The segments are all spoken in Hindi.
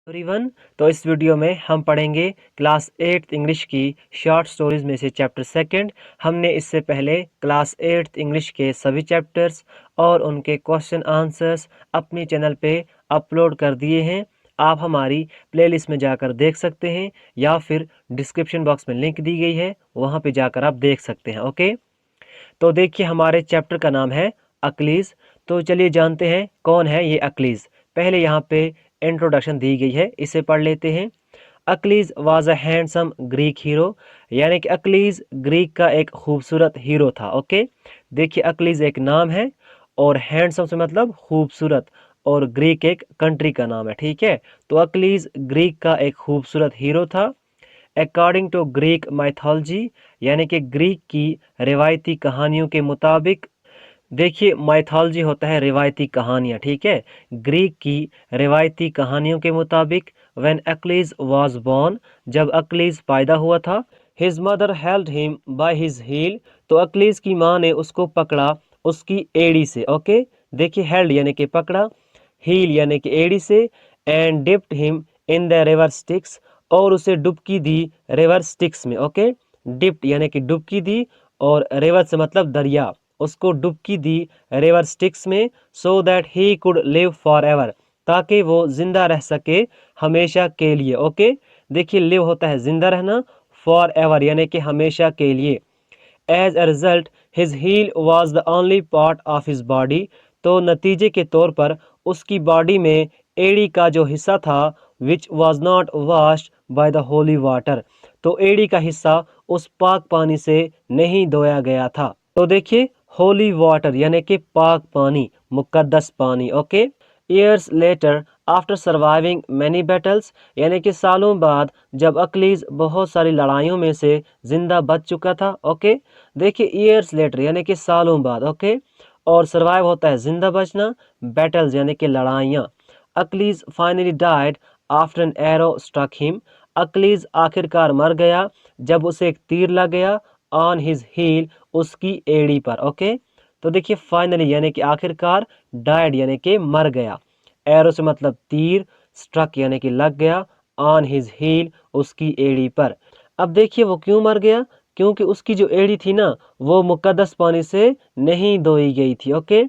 एवरीवन, तो इस वीडियो में हम पढ़ेंगे क्लास 8 इंग्लिश की शॉर्ट स्टोरीज में से चैप्टर सेकंड। हमने इससे पहले क्लास 8 इंग्लिश के सभी चैप्टर्स और उनके क्वेश्चन आंसर्स अपने चैनल पे अपलोड कर दिए हैं। आप हमारी प्लेलिस्ट में जाकर देख सकते हैं या फिर डिस्क्रिप्शन बॉक्स में लिंक दी गई है, वहाँ पे जाकर आप देख सकते हैं। ओके, तो देखिए हमारे चैप्टर का नाम है अक्लीज। तो चलिए जानते हैं कौन है ये अक्लीज। पहले यहाँ पे इंट्रोडक्शन दी गई है, इसे पढ़ लेते हैं। Achilles was a handsome Greek hero, यानी कि अक्लीज ग्रीक का एक खूबसूरत हीरो था। ओके, देखिए अक्लीज एक नाम है और हैंडसम से मतलब खूबसूरत, और ग्रीक एक कंट्री का नाम है। ठीक है, तो अक्लीज ग्रीक का एक खूबसूरत हीरो था। अकॉर्डिंग टू ग्रीक माइथोलॉजी, यानी कि ग्रीक की रिवायती कहानियों के मुताबिक। देखिए माइथोलॉजी होता है रिवायती कहानियाँ, ठीक है। ग्रीक की रिवायती कहानियों के मुताबिक व्हेन अक्लीज वाज बोर्न, जब अक्लीज पैदा हुआ था, his mother held him by his heel, तो अक्लीज की माँ ने उसको पकड़ा उसकी एड़ी से। ओके, देखिए हेल्ड यानी कि पकड़ा, हील यानी कि एड़ी से, and dipped him in the river sticks, और उसे डुबकी दी रिवर स्टिक्स में। ओके, डिप्ड यानी कि डुबकी दी, और रिवर से मतलब दरिया, उसको डुबकी दी रिवर स्टिक्स में, so that he could live for ever, ताकि वो जिंदा रह सके हमेशा के लिए। ओके, देखिए लिव होता है जिंदा रहना, फॉर एवर यानी कि हमेशा के लिए। As a result his heel was the only part of his body, तो नतीजे के तौर पर उसकी बॉडी में एड़ी का जो हिस्सा था, which was not washed by the holy water, तो एड़ी का हिस्सा उस पाक पानी से नहीं धोया गया था। तो देखिए होली वाटर यानी कि पाक पानी, मुकद्दस पानी। Okay, years later after surviving many battles, यानी कि सालों बाद जब अक्लीज बहुत सारी लड़ाइयों में से जिंदा बच चुका था। ओके, देखिए ईयर्स लेटर यानी कि सालों बाद। ओके, और सर्वाइव होता है जिंदा बचना, बैटल्स यानी कि लड़ाइयाँ। Achilles finally died after an arrow struck him, Achilles आखिरकार मर गया जब उसे एक तीर लग गया, ऑन हिज हील उसकी एड़ी पर। ओके, तो देखिए फाइनली यानी कि आखिरकार, डाइड यानी कि मर गया, एरो से मतलब तीर, स्ट्रक यानी कि लग गया, ऑन हिज हील उसकी एड़ी पर। अब देखिए वो क्यों मर गया, क्योंकि उसकी जो एड़ी थी ना, वो मुकद्दस पानी से नहीं धोई गई थी। Okay,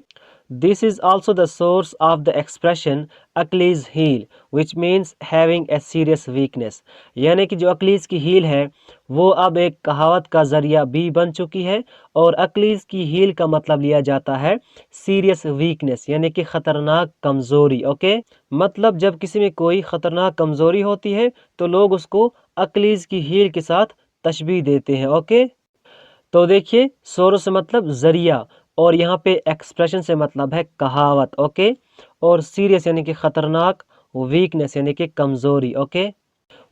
this is also the source of the expression Achilles heel, which means having a serious weakness, यानी कि जो अक्लीज की हील है वो अब एक कहावत का जरिया भी बन चुकी है, और अक्लीज की हील का मतलब लिया जाता है सीरियस वीकनेस, यानी कि खतरनाक कमजोरी। ओके, मतलब जब किसी में कोई खतरनाक कमजोरी होती है तो लोग उसको अक्लीज की हील के साथ तशबीह देते हैं। ओके, तो देखिए सोर्स से मतलब जरिया, और यहाँ पे एक्सप्रेशन से मतलब है कहावत। ओके, और सीरियस यानी कि खतरनाक, वीकनेस यानी कि कमजोरी। Okay,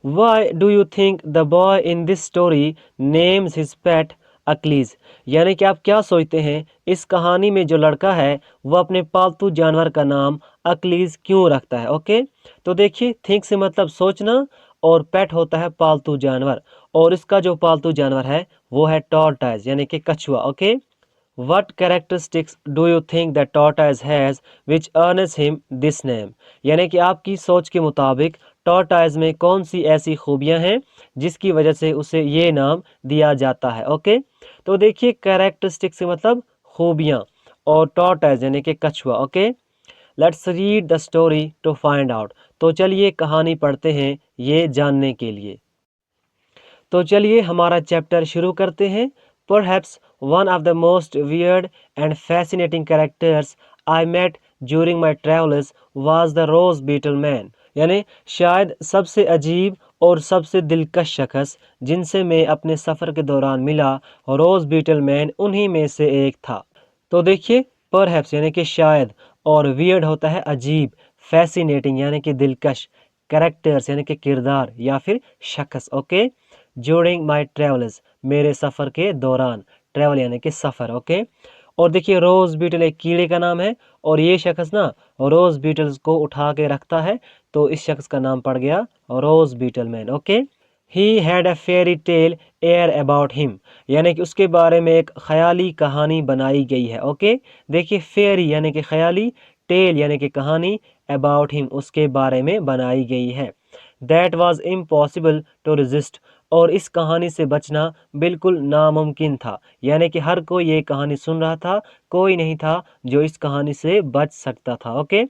why do you think the boy in this story names his pet Achilles, यानी कि आप क्या सोचते हैं इस कहानी में जो लड़का है वो अपने पालतू जानवर का नाम अक्लीज क्यों रखता है। ओके, तो देखिए थिंक से मतलब सोचना, और पेट होता है पालतू जानवर, और इसका जो पालतू जानवर है वो है टॉर्टाइज यानी कि कछुआ। Okay, What characteristics do you think that tortoise has which earns him this name, यानी कि आपकी सोच के मुताबिक टॉर्टाइज में कौन सी ऐसी खूबियां हैं जिसकी वजह से उसे ये नाम दिया जाता है। ओके, तो देखिए कैरेक्टरिस्टिक्स से मतलब खूबियां, और टॉर्टाइज यानी कि कछुआ। Okay, let's read the story to find out, तो चलिए कहानी पढ़ते हैं ये जानने के लिए। तो चलिए हमारा चैप्टर शुरू करते हैं। Perhaps one of the most weird and fascinating characters I met during my travels was the rose beetle man, यानी शायद सबसे अजीब और सबसे दिलकश शख्स जिनसे मैं अपने सफ़र के दौरान मिला, रोज बीटल मैन उन्हीं में से एक था। तो देखिए परहैप्स यानी कि शायद, और वियर्ड होता है अजीब, फैसिनेटिंग यानी कि दिलकश, कैरेक्टर्स यानी कि किरदार या फिर शख्स। ओके, ड्यूरिंग माई ट्रेवल्स मेरे सफ़र के दौरान, ट्रेवल यानी कि सफ़र। ओके, और देखिए रोज़ बीटल एक कीड़े का नाम है, और ये शख्स ना रोज़ बीटल्स को उठा के रखता है, तो इस शख्स का नाम पड़ गया rose beetle man. Okay, he had a fairy tale air about him, यानी कि उसके बारे में एक ख्याली कहानी बनाई गई है। ओके, देखिए फेरी यानी कि ख्याली, टेल यानी कि कहानी, अबाउट हिम उसके बारे में बनाई गई है। That was impossible to resist, और इस कहानी से बचना बिल्कुल नामुमकिन था। यानी कि हर कोई ये कहानी सुन रहा था, कोई नहीं था जो इस कहानी से बच सकता था। ओके,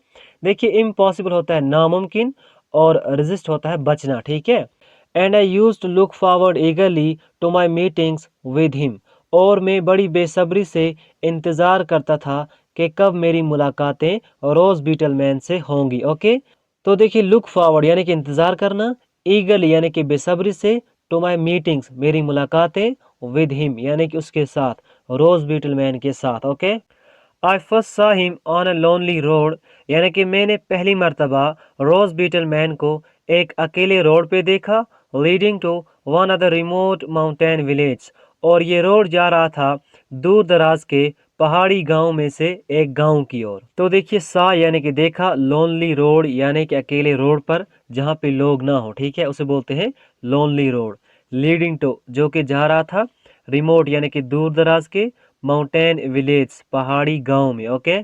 देखिए इम्पॉसिबल होता है नामुमकिन और रेजिस्ट होता है बचना, ठीक है। And I use to look forward eagerly to my meetings with him, और मैं बड़ी बेसब्री से इंतज़ार करता था कि कब मेरी मुलाकातें रोज़ बीटलमैन से होंगी। ओके, तो देखिए लुक फॉरवर्ड यानी कि इंतज़ार करना, ईगरली यानी कि बेसब्री से, टू माई मीटिंग्स मेरी मुलाकातें, विद हिम यानी कि उसके साथ, रोज़ बीटलमैन के साथ। Okay, I first saw him on a lonely road, यानी कि मैंने पहली मर्तबा रोज बीटलमैन को एक अकेले रोड पे देखा, leading to one of the remote mountain village, और ये रोड जा रहा था दूर दराज के पहाड़ी गांव में से एक गांव की ओर। तो देखिए सा यानी कि देखा, लोनली रोड यानी कि अकेले रोड पर जहाँ पे लोग ना हो, ठीक है, उसे बोलते हैं लोनली रोड। लीडिंग टू जो कि जा रहा था, रिमोट यानी कि दूर दराज के, माउंटेन विलेज पहाड़ी गांव में। Okay,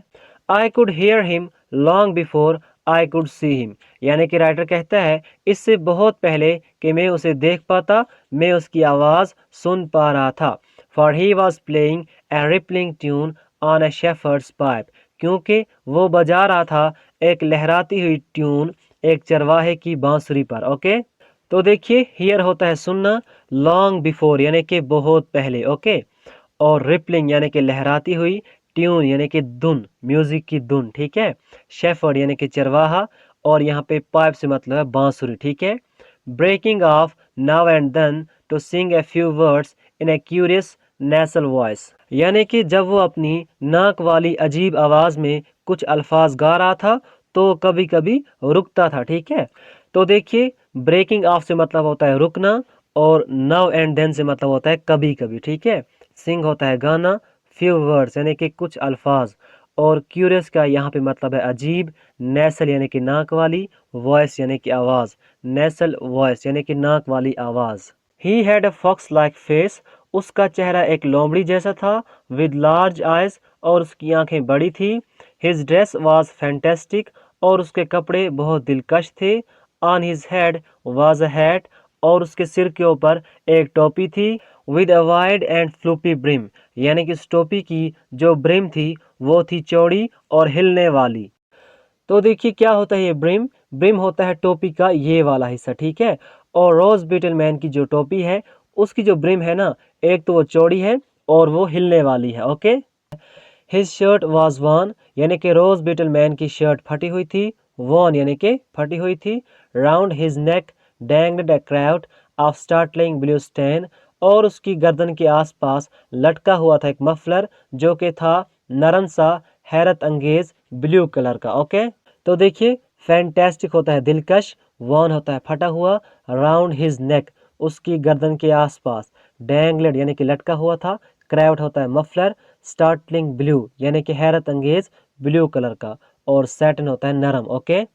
I could hair him long before I could see him, यानी कि राइटर कहता है इससे बहुत पहले कि मैं उसे देख पाता, मैं उसकी आवाज़ सुन पा रहा था। For he was playing a rippling tune on A shepherd's pipe, क्योंकि वो बजा रहा था एक लहराती हुई ट्यून एक चरवाहे की बांसुरी पर। ओके, तो देखिए हियर होता है सुनना, लॉन्ग बिफोर यानी कि बहुत पहले। ओके, और रिपलिंग यानी कि लहराती हुई, ट्यून यानी कि धुन, म्यूजिक की धुन, ठीक है। शेफर्ड यानी कि चरवाहा, और यहाँ पे पाइप से मतलब है बांसुरी, ठीक है। Breaking off now and then to sing a few words in a curious nasal voice, यानी कि जब वो अपनी नाक वाली अजीब आवाज में कुछ अल्फाज गा रहा था तो कभी कभी रुकता था, ठीक है। तो देखिए ब्रेकिंग ऑफ से मतलब होता है रुकना, और नाउ एंड देन से मतलब होता है कभी कभी, ठीक है। सिंग होता है गाना, फ्यू वर्ड्स यानी कि कुछ अल्फाज, और क्यूरियस का यहाँ पे मतलब है अजीब, नेसल यानी कि नाक वाली, वॉइस यानी कि आवाज़, नेसल वॉइस यानी कि नाक वाली आवाज़। He had a fox like face, उसका चेहरा एक लोमड़ी जैसा था, विद लार्ज आइज, और उसकी आंखें बड़ी थी। हिज ड्रेस वाज फैंटेस्टिक, और उसके कपड़े बहुत दिलकश थे। On his head was a hat, और उसके सिर के ऊपर एक टोपी थी, with a wide and floppy brim, यानी कि इस टोपी की जो ब्रिम थी वो थी चौड़ी और हिलने वाली। तो देखिए क्या होता है ये ब्रिम, ब्रिम होता है टोपी का ये वाला हिस्सा, ठीक है। और रोज बीटलमैन की जो टोपी है उसकी जो ब्रिम है ना, एक तो वो चौड़ी है और वो हिलने वाली है। Okay, his shirt was worn, यानी कि रोज बीटलमैन की शर्ट फटी हुई थी, वॉन यानी कि फटी हुई थी। Round his neck dangled a crowd of startling blue stain, और उसकी गर्दन के आसपास लटका हुआ था एक मफलर जो कि था नरम सा, हैरत अंगेज ब्लू कलर का। ओके, तो देखिए फैंटेस्टिक होता है दिलकश, वॉन होता है फटा हुआ, राउंड हिज नेक उसकी गर्दन के आसपास, डैंगलेड यानी कि लटका हुआ था, क्राउड होता है मफलर, स्टार्टलिंग ब्लू यानी कि हैरत अंगेज ब्लू कलर का, और सैटिन होता है नरम। Okay,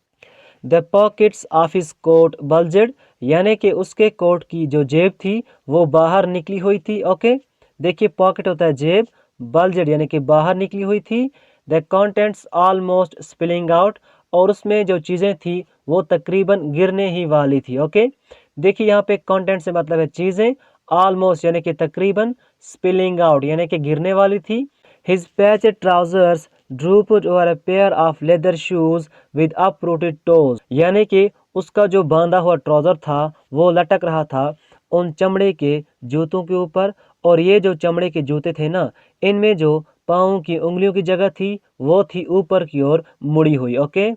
the pockets of his coat bulged, यानी कि उसके कोट की जो जेब थी वो बाहर निकली हुई थी। ओके, देखिए पॉकेट होता है जेब, बल्जेड यानी कि बाहर निकली हुई थी। The contents almost spilling out, और उसमें जो चीज़ें थी वो तकरीबन गिरने ही वाली थी। ओके, देखिए यहाँ पे कंटेंट से मतलब है चीज़ें, ऑलमोस्ट यानी कि तकरीबन, स्पिलिंग आउट यानी कि गिरने वाली थी। His patched trousers drooped over a pair of leather shoes with uprooted toes, यानी कि उसका जो बांधा हुआ ट्राउजर था वो लटक रहा था उन चमड़े के जूतों के ऊपर, और ये जो चमड़े के जूते थे ना, इनमें जो पाँव की उंगलियों की जगह थी वो थी ऊपर की ओर मुड़ी हुई। ओके,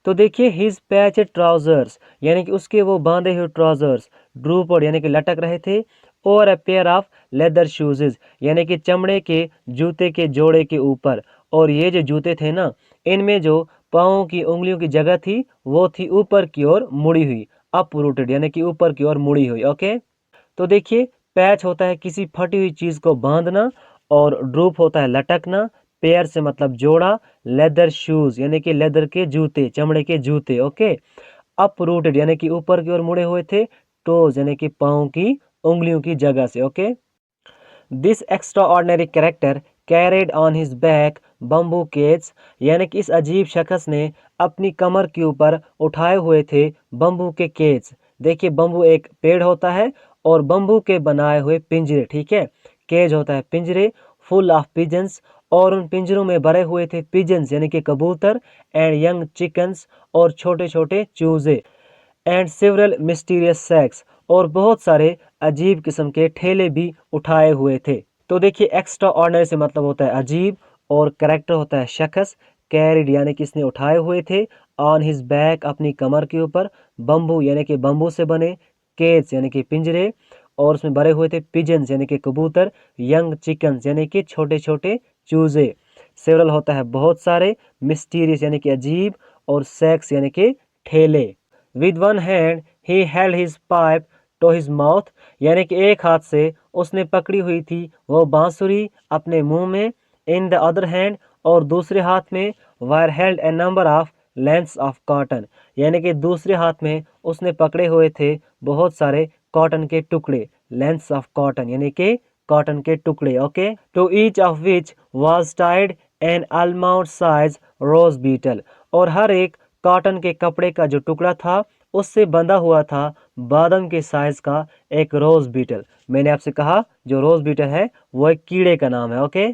तो देखिए हिज पैचेड ट्राउजर्स यानी कि उसके वो बांधे हुए ट्राउजर्स, ड्रूपड यानी कि लटक रहे थे, और अ पेयर ऑफ लेदर शूजेज यानी कि चमड़े के जूते के जोड़े के ऊपर, और ये जो जूते थे ना इनमें जो पाँव की उंगलियों की जगह थी वो थी ऊपर की ओर मुड़ी हुई, अप रूटेड यानी कि ऊपर की ओर मुड़ी हुई। ओके, तो देखिए पैच होता है किसी फटी हुई चीज को बांधना, और ड्रूप होता है लटकना, पेयर से मतलब जोड़ा, लेदर शूज यानी कि लेदर के जूते, चमड़े के जूते। ओके, अप रूटेड यानी कि ऊपर की ओर मुड़े हुए थे, टोज यानी कि पाँव की उंगलियों की जगह से। Okay, this extraordinary character carried on his back bamboo cage, यानी कि इस अजीब शख्स ने अपनी कमर के ऊपर उठाए हुए थे बम्बू के केज, देखिए बम्बू एक पेड़ होता है और बम्बू के बनाए हुए पिंजरे, ठीक है, केज होता है पिंजरे, फुल ऑफ पिजन्स, और उन पिंजरों में भरे हुए थे पिजन्स यानी कि कबूतर, एंड यंग चिकन्स, और छोटे छोटे चूजे, एंड सेवरल मिस्टीरियस सैक्स, और बहुत सारे अजीब किस्म के ठेले भी उठाए हुए थे। तो देखिए एक्स्ट्रा ऑर्डिनरी से मतलब होता है अजीब, और करेक्टर होता है शख्स, कैरिड यानी कि इसने उठाए हुए थे, ऑन हिज बैक अपनी कमर के ऊपर, बम्बू यानी कि बम्बू से बने, केज यानी कि पिंजरे, और उसमें भरे हुए थे पिजन्स यानी कि कबूतर, यंग चिकन्स यानी कि छोटे छोटे चूजे, सेवरल होता है बहुत सारे, मिस्टीरियस यानी कि अजीब, और सैक्स यानी कि ठेले। With one hand he held his pipe to his mouth, यानी कि एक हाथ से उसने पकड़ी हुई थी वो बांसुरी अपने मुंह में, इन द अदर हैंड, और दूसरे हाथ में wire held A number of lengths of cotton, यानी कि दूसरे हाथ में उसने पकड़े हुए थे बहुत सारे कॉटन के टुकड़े, लेंथ्स ऑफ कॉटन यानी कि कॉटन के टुकड़े, okay. To each of which was tied an almond size rose beetle, और हर एक कॉटन के कपड़े का जो टुकड़ा था उससे बंधा हुआ था बादाम के साइज का एक रोज बीटल। मैंने आपसे कहा जो रोज बीटल है वो एक कीड़े का नाम है, okay.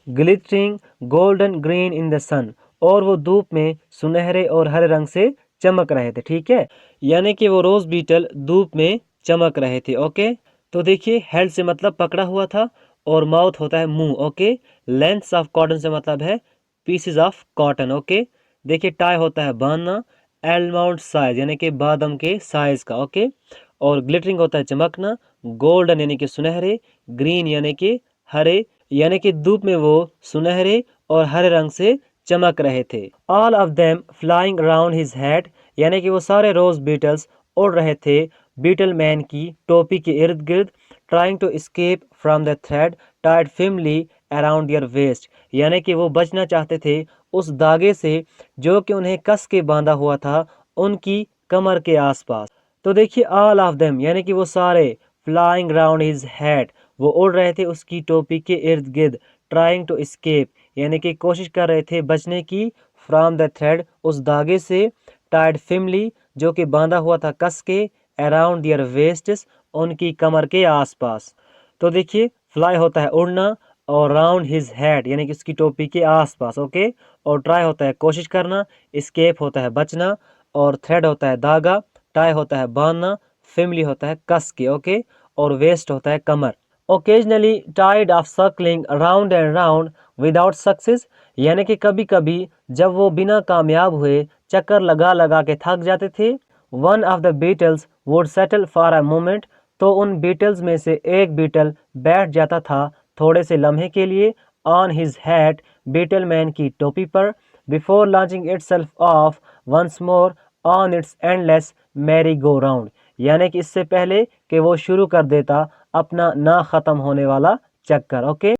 Glittering golden green in the sun, और वो धूप में सुनहरे और हरे रंग से चमक रहे थे, ठीक है, यानी कि वो रोज बीटल धूप में चमक रहे थे, ओके। तो देखिए हेल्ड से मतलब पकड़ा हुआ था, और माउथ होता है मुंह, ओके। लेंथ्स ऑफ कॉटन से मतलब है पीसेस ऑफ कॉटन, ओके। देखिए टाई होता है बांधना, एलमाउंट साइज यानी कि बादाम के साइज का, ओके। और ग्लिटरिंग होता है चमकना, गोल्डन यानी कि सुनहरे, ग्रीन यानी कि हरे, यानी कि धूप में वो सुनहरे और हरे रंग से चमक रहे थे। All of them flying around his head, यानी कि वो सारे रोज बीटल्स उड़ रहे थे बीटल मैन की टोपी के इर्द गिर्द, trying to escape from the thread tied firmly around their waist, यानी कि वो बचना चाहते थे उस धागे से जो कि उन्हें कस के बांधा हुआ था उनकी कमर के आसपास। तो देखिए ऑल ऑफ देम यानी कि वो सारे, फ्लाइंग राउंड हिज हेड वो उड़ रहे थे उसकी टोपी के इर्द गिर्द, ट्राइंग टू escape यानी कि कोशिश कर रहे थे बचने की, फ्रॉम द थ्रेड उस धागे से, टाइड firmly जो कि बांधा हुआ था कस के, अराउंड दियर वेस्ट्स उनकी कमर के आसपास। तो देखिए फ्लाई होता है उड़ना, और राउंड हिज हेड यानी कि उसकी टोपी के आसपास, ओके। और ट्राई होता है कोशिश करना, escape होता है बचना, और थ्रेड होता है धागा, टाई होता है बांधना, फिमली होता है कस के, ओके। और वेस्ट होता है कमर। ओकेजनली टाइड of circling round and round without success, यानी कि कभी कभी जब वो बिना कामयाब हुए चक्कर लगा लगा के थक जाते थे, one of the beetles would settle for a moment, तो उन बीटल्स में से एक बीटल बैठ जाता था थोड़े से लम्हे के लिए, on his hat beetle man की टोपी पर, before launching itself off once more on its endless merry go round, यानी कि इससे पहले कि वो शुरू कर देता अपना ना ख़त्म होने वाला चक्कर, ओके।